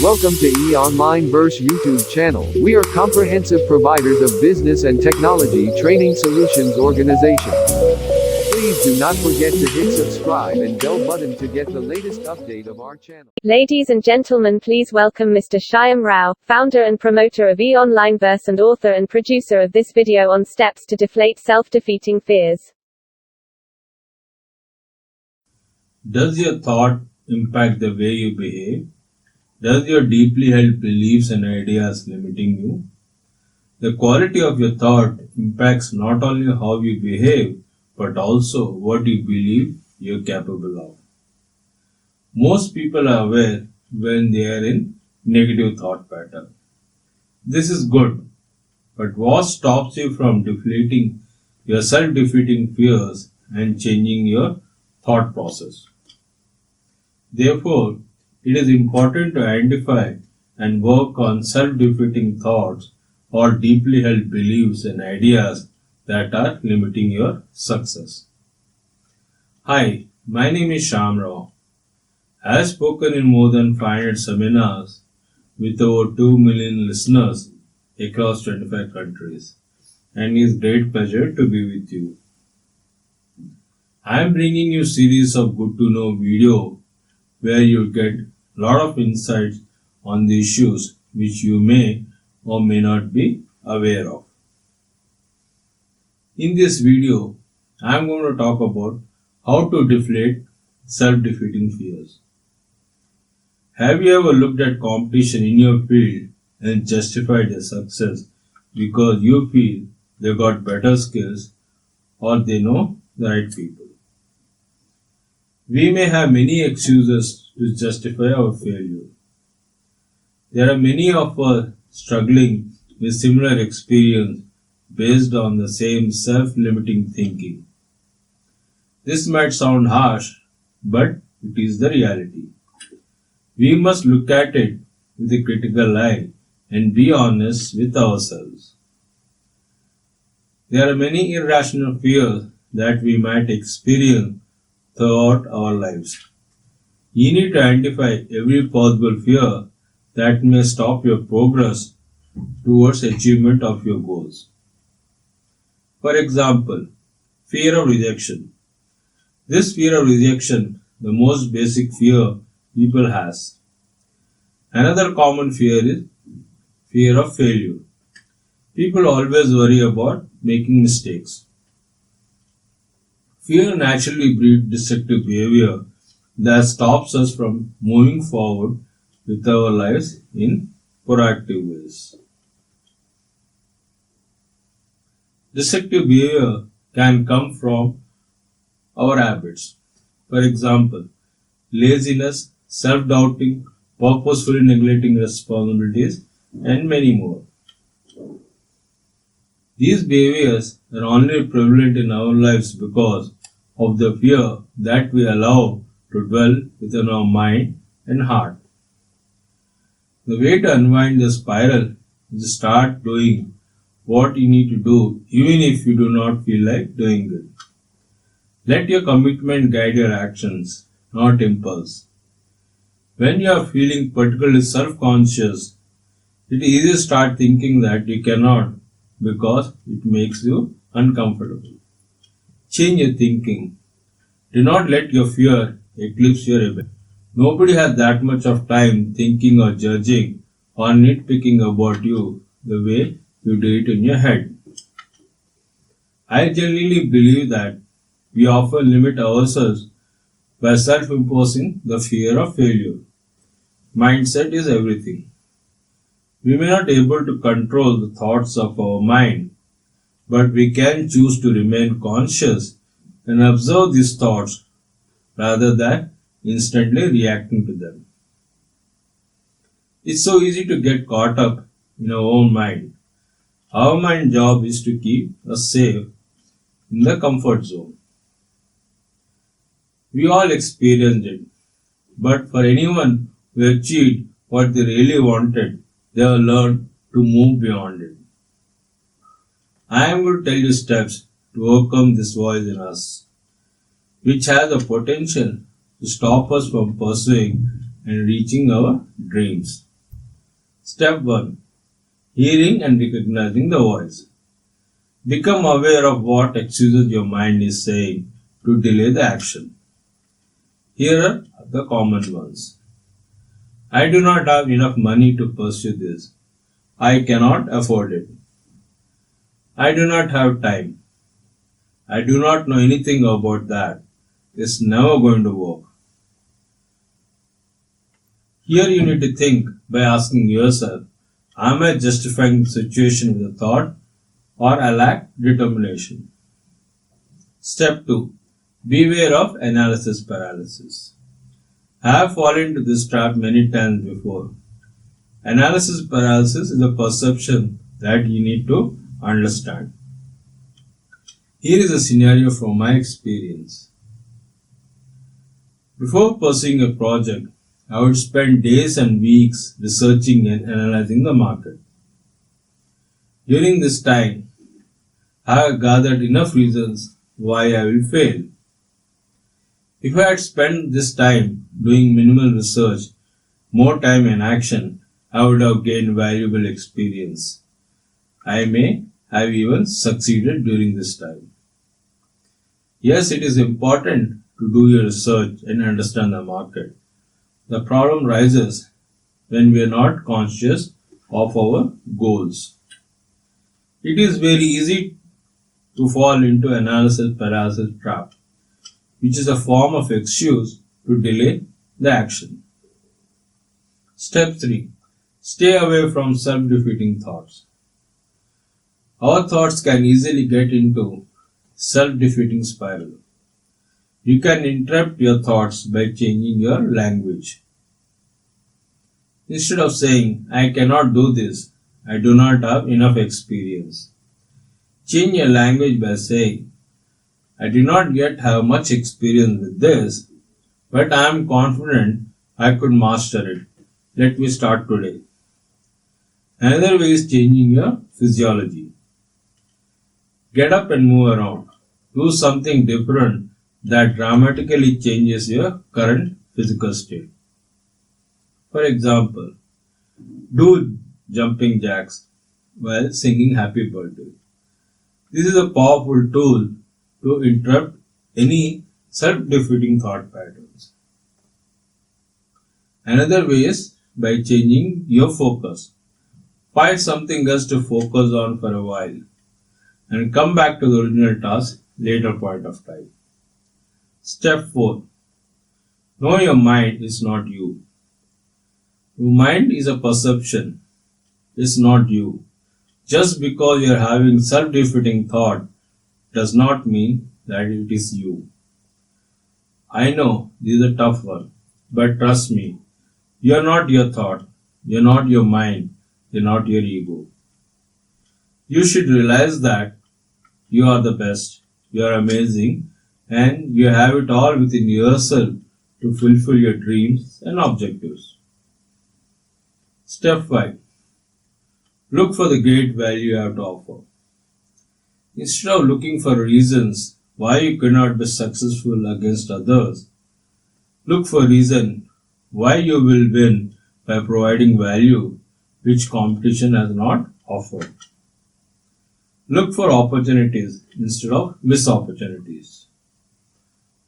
Welcome to E-Online Verse YouTube channel. We are comprehensive providers of business and technology training solutions organization. Please do not forget to hit subscribe and bell button to get the latest update of our channel. Ladies and gentlemen, please welcome Mr. Shyam Rao, founder and promoter of E-Online Verse and author and producer of this video on steps to deflate self-defeating fears. Does your thought impact the way you behave? Does your deeply held beliefs and ideas limiting you? The quality of your thought impacts not only how you behave, but also what you believe you're capable of. Most people are aware when they are in negative thought pattern. This is good, but what stops you from deflating your self-defeating fears and changing your thought process? Therefore, it is important to identify and work on self-defeating thoughts or deeply held beliefs and ideas that are limiting your success. Hi, my name is Shyam Rao. I have spoken in more than 500 seminars with over 2 million listeners across 25 countries, and it is a great pleasure to be with you. I am bringing you a series of good to know videos where you get a lot of insights on the issues which you may or may not be aware of. In this video, I am going to talk about how to deflate self-defeating fears. Have you ever looked at competition in your field and justified your success because you feel they got better skills or they know the right people? We may have many excuses to justify our failure. There are many of us struggling with similar experience based on the same self-limiting thinking. This might sound harsh, but it is the reality. We must look at it with a critical eye and be honest with ourselves. There are many irrational fears that we might experience throughout our lives. You need to identify every possible fear that may stop your progress towards achievement of your goals. For example, fear of rejection. This fear of rejection, the most basic fear people has. Another common fear is fear of failure. People always worry about making mistakes. Fear naturally breeds destructive behavior that stops us from moving forward with our lives in proactive ways. Destructive behavior can come from our habits. For example, laziness, self-doubting, purposefully neglecting responsibilities, and many more. These behaviors are only prevalent in our lives because of the fear that we allow to dwell within our mind and heart. The way to unwind the spiral is to start doing what you need to do even if you do not feel like doing it. Let your commitment guide your actions, not impulse. When you are feeling particularly self-conscious, it is easy to start thinking that you cannot because it makes you uncomfortable. Change your thinking. Do not let your fear eclipse your ability. Nobody has that much of time thinking or judging or nitpicking about you the way you do it in your head. I genuinely believe that we often limit ourselves by self-imposing the fear of failure. Mindset is everything. We may not be able to control the thoughts of our mind, but we can choose to remain conscious and observe these thoughts rather than instantly reacting to them. It's so easy to get caught up in our own mind. Our mind's job is to keep us safe in the comfort zone. We all experience it, but for anyone who achieved what they really wanted, they have learned to move beyond it. I am going to tell you steps to overcome this voice in us, which has the potential to stop us from pursuing and reaching our dreams. Step 1. Hearing and recognizing the voice. Become aware of what excuses your mind is saying to delay the action. Here are the common ones. I do not have enough money to pursue this. I cannot afford it. I do not have time. I do not know anything about that. It's never going to work. Here you need to think by asking yourself, am I justifying the situation with a thought or I lack determination? Step 2. Beware of analysis paralysis. I have fallen into this trap many times before. Analysis paralysis is a perception that you need to understand. Here is a scenario from my experience. Before pursuing a project, I would spend days and weeks researching and analyzing the market. During this time, I have gathered enough reasons why I will fail. If I had spent this time doing minimal research, more time in action, I would have gained valuable experience. I may have even succeeded during this time. Yes, it is important to do your research and understand the market. The problem rises when we are not conscious of our goals. It is very easy to fall into analysis paralysis trap, which is a form of excuse to delay the action. Step 3. Stay away from self-defeating thoughts. Our thoughts can easily get into self-defeating spiral. You can interrupt your thoughts by changing your language. Instead of saying, I cannot do this, I do not have enough experience, change your language by saying, I do not yet have much experience with this, but I am confident I could master it. Let me start today. Another way is changing your physiology. Get up and move around. Do something different that dramatically changes your current physical state. For example, do jumping jacks while singing happy birthday. This is a powerful tool to interrupt any self-defeating thought patterns. Another way is by changing your focus. Find something else to focus on for a while and come back to the original task later point of time. Step 4. Know your mind is not you. Your mind is a perception. It's not you. Just because you are having self-defeating thought does not mean that it is you. I know this is a tough one, but trust me, you are not your thought, you are not your mind, you are not your ego. You should realize that you are the best, you are amazing, and you have it all within yourself to fulfill your dreams and objectives. Step 5. Look for the great value you have to offer. Instead of looking for reasons why you cannot be successful against others, look for reason why you will win by providing value which competition has not offered. Look for opportunities instead of missed opportunities.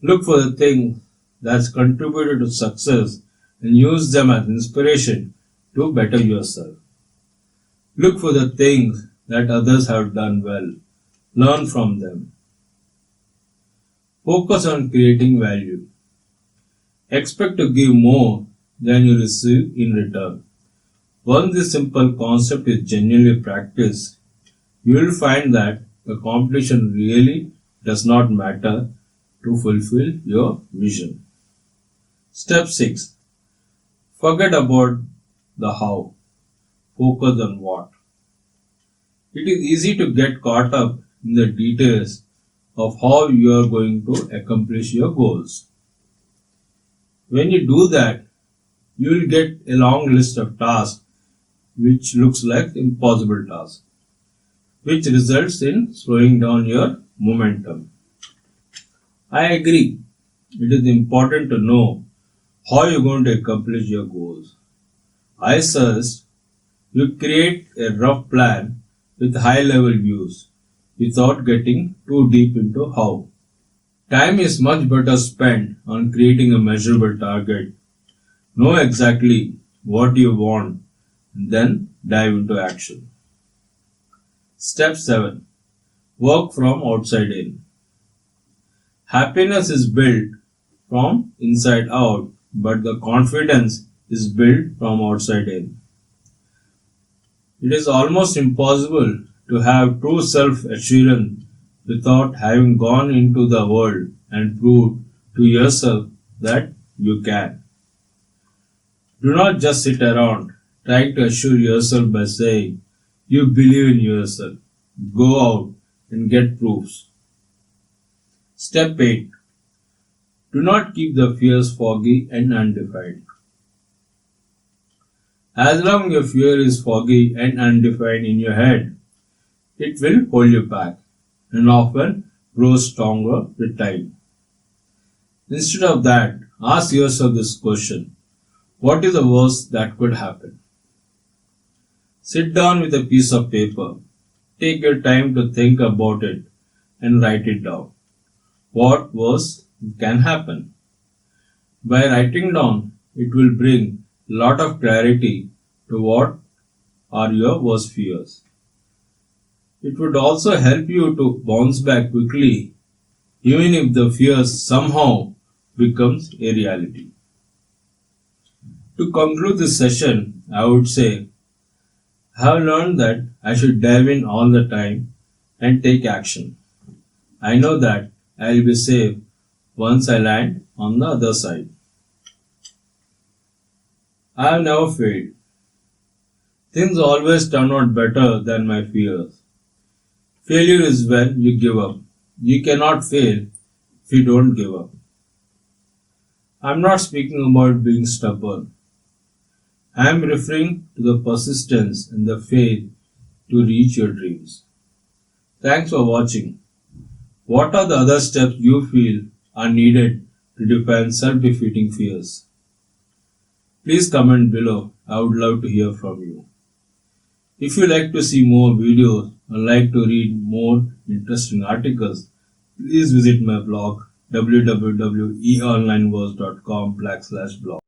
Look for the things that's contributed to success and use them as inspiration to better yourself. Look for the things that others have done well. Learn from them. Focus on creating value. Expect to give more than you receive in return. Once this simple concept is genuinely practiced, you will find that the competition really does not matter to fulfill your vision. Step 6. Forget about the how. Focus on what. It is easy to get caught up in the details of how you are going to accomplish your goals. When you do that, you will get a long list of tasks which looks like impossible tasks, which results in slowing down your momentum. I agree. It is important to know how you are going to accomplish your goals. I suggest You create a rough plan with high-level views without getting too deep into how. Time is much better spent on creating a measurable target. Know exactly what you want and then dive into action. Step 7. Work from outside in. Happiness is built from inside out, but the confidence is built from outside in. It is almost impossible to have true self-assurance without having gone into the world and proved to yourself that you can. Do not just sit around trying to assure yourself by saying you believe in yourself. Go out and get proofs. Step 8. Do not keep the fears foggy and undefined. As long as your fear is foggy and undefined in your head, it will hold you back and often grows stronger with time. Instead of that, ask yourself this question: what is the worst that could happen? Sit down with a piece of paper. Take your time to think about it and write it down. What worse can happen? By writing down, it will bring a lot of clarity to what are your worst fears. It would also help you to bounce back quickly, even if the fear somehow becomes a reality. To conclude this session, I would say, I have learned that I should dive in all the time and take action. I know that I will be safe once I land on the other side. I have never failed. Things always turn out better than my fears. Failure is when you give up. You cannot fail if you don't give up. I am not speaking about being stubborn. I am referring to the persistence and the faith to reach your dreams. Thanks for watching. What are the other steps you feel are needed to define self-defeating fears? Please comment below. I would love to hear from you. If you like to see more videos or like to read more interesting articles, please visit my blog www.eonlineverse.com/blog.